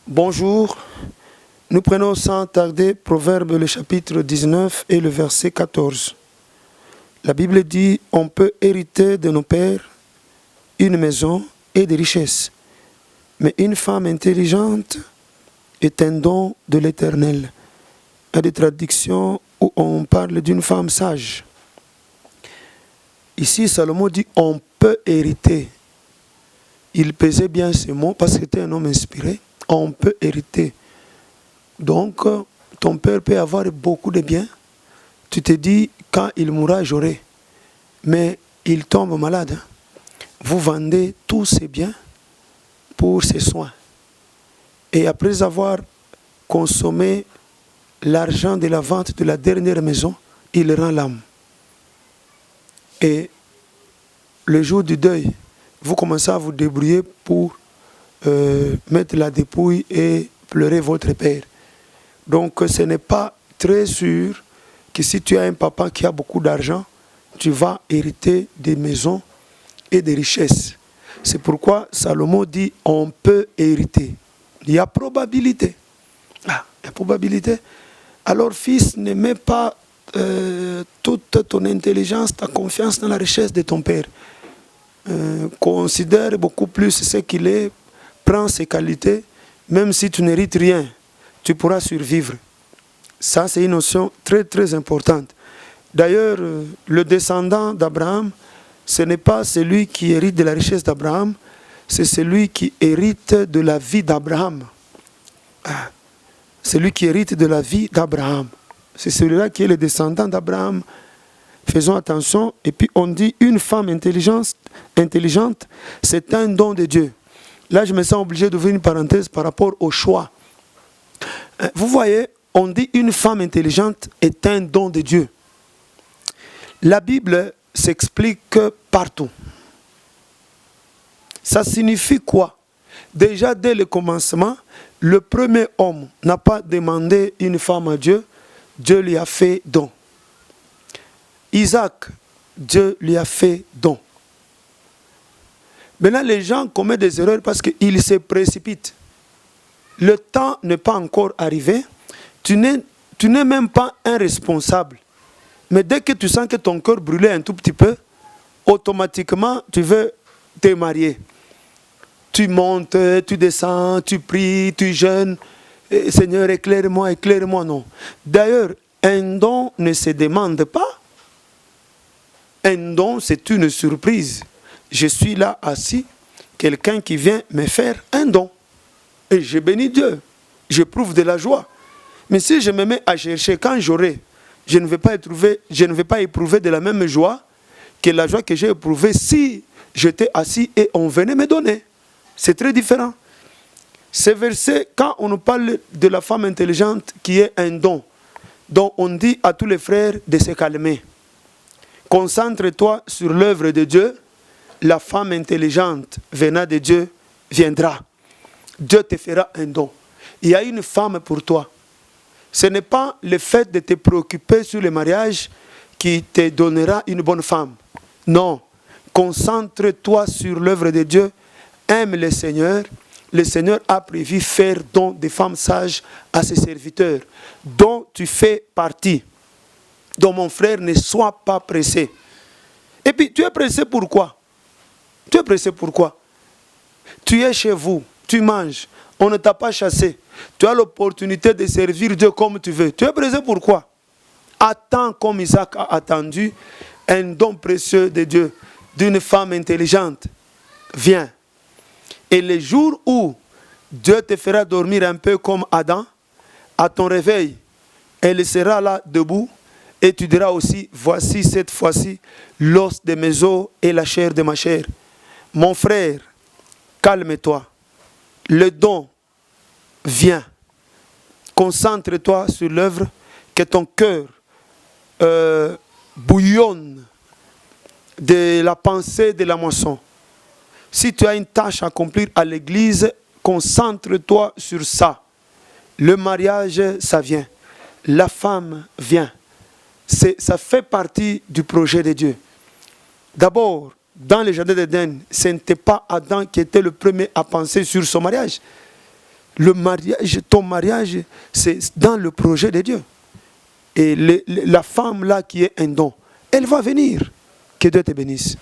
Bonjour, nous prenons sans tarder Proverbe le chapitre 19 et le verset 14. La Bible dit, on peut hériter de nos pères une maison et des richesses, mais une femme intelligente est un don de l'Éternel. Il y a des traductions où on parle d'une femme sage. Ici, Salomon dit, on peut hériter. Il pesait bien ces mots parce que c'était un homme inspiré. On peut hériter. Donc, ton père peut avoir beaucoup de biens. Tu te dis, quand il mourra, j'aurai. Mais il tombe malade. Vous vendez tous ses biens pour ses soins. Et après avoir consommé l'argent de la vente de la dernière maison, il rend l'âme. Et le jour du deuil, vous commencez à vous débrouiller pour mettre la dépouille et pleurer votre père. Donc ce n'est pas très sûr que si tu as un papa qui a beaucoup d'argent, tu vas hériter des maisons et des richesses. C'est pourquoi Salomon dit on peut hériter. Il y a probabilité. Ah, il y a probabilité. Alors fils, ne mets pas toute ton intelligence, ta confiance dans la richesse de ton père. Considère beaucoup plus ce qu'il est. Prends ses qualités, même si tu n'hérites rien, tu pourras survivre. Ça, c'est une notion très, très importante. D'ailleurs, le descendant d'Abraham, ce n'est pas celui qui hérite de la richesse d'Abraham, c'est celui qui hérite de la vie d'Abraham. Celui qui hérite de la vie d'Abraham. C'est celui-là qui est le descendant d'Abraham. Faisons attention. Et puis, on dit, une femme intelligente, c'est un don de Dieu. Là, je me sens obligé d'ouvrir une parenthèse par rapport au choix. Vous voyez, on dit une femme intelligente est un don de Dieu. La Bible s'explique partout. Ça signifie quoi? Déjà, dès le commencement, le premier homme n'a pas demandé une femme à Dieu. Dieu lui a fait don. Isaac, Dieu lui a fait don. Maintenant, les gens commettent des erreurs parce qu'ils se précipitent. Le temps n'est pas encore arrivé. Tu n'es même pas un responsable. Mais dès que tu sens que ton cœur brûle un tout petit peu, automatiquement, tu veux te marier. Tu montes, tu descends, tu pries, tu jeûnes. Seigneur, éclaire-moi, éclaire-moi, non. D'ailleurs, un don ne se demande pas. Un don, c'est une surprise. Je suis là assis, quelqu'un qui vient me faire un don. Et je bénis Dieu. J'éprouve de la joie. Mais si je me mets à chercher quand j'aurai, je ne vais pas éprouver de la même joie que la joie que j'ai éprouvée si j'étais assis et on venait me donner. C'est très différent. Ces versets, quand on nous parle de la femme intelligente qui est un don, dont on dit à tous les frères de se calmer. Concentre-toi sur l'œuvre de Dieu. La femme intelligente venant de Dieu viendra. Dieu te fera un don. Il y a une femme pour toi. Ce n'est pas le fait de te préoccuper sur le mariage qui te donnera une bonne femme. Non. Concentre-toi sur l'œuvre de Dieu. Aime le Seigneur. Le Seigneur a prévu faire don des femmes sages à ses serviteurs, dont tu fais partie. Donc mon frère, ne sois pas pressé. Et puis, tu es pressé pourquoi? Tu es pressé pourquoi? Tu es chez vous, tu manges, on ne t'a pas chassé. Tu as l'opportunité de servir Dieu comme tu veux. Tu es pressé pourquoi? Attends comme Isaac a attendu un don précieux de Dieu, d'une femme intelligente. Viens. Et le jour où Dieu te fera dormir un peu comme Adam, à ton réveil, elle sera là debout et tu diras aussi, voici cette fois-ci l'os de mes os et la chair de ma chair. Mon frère, calme-toi. Le don vient. Concentre-toi sur l'œuvre, que ton cœur bouillonne de la pensée de la moisson. Si tu as une tâche à accomplir à l'église, concentre-toi sur ça. Le mariage, ça vient. La femme vient. ça fait partie du projet de Dieu. D'abord, dans le jardin d'Éden, ce n'était pas Adam qui était le premier à penser sur son mariage. Le mariage, ton mariage, c'est dans le projet de Dieu. Et la femme là qui est un don, elle va venir. Que Dieu te bénisse.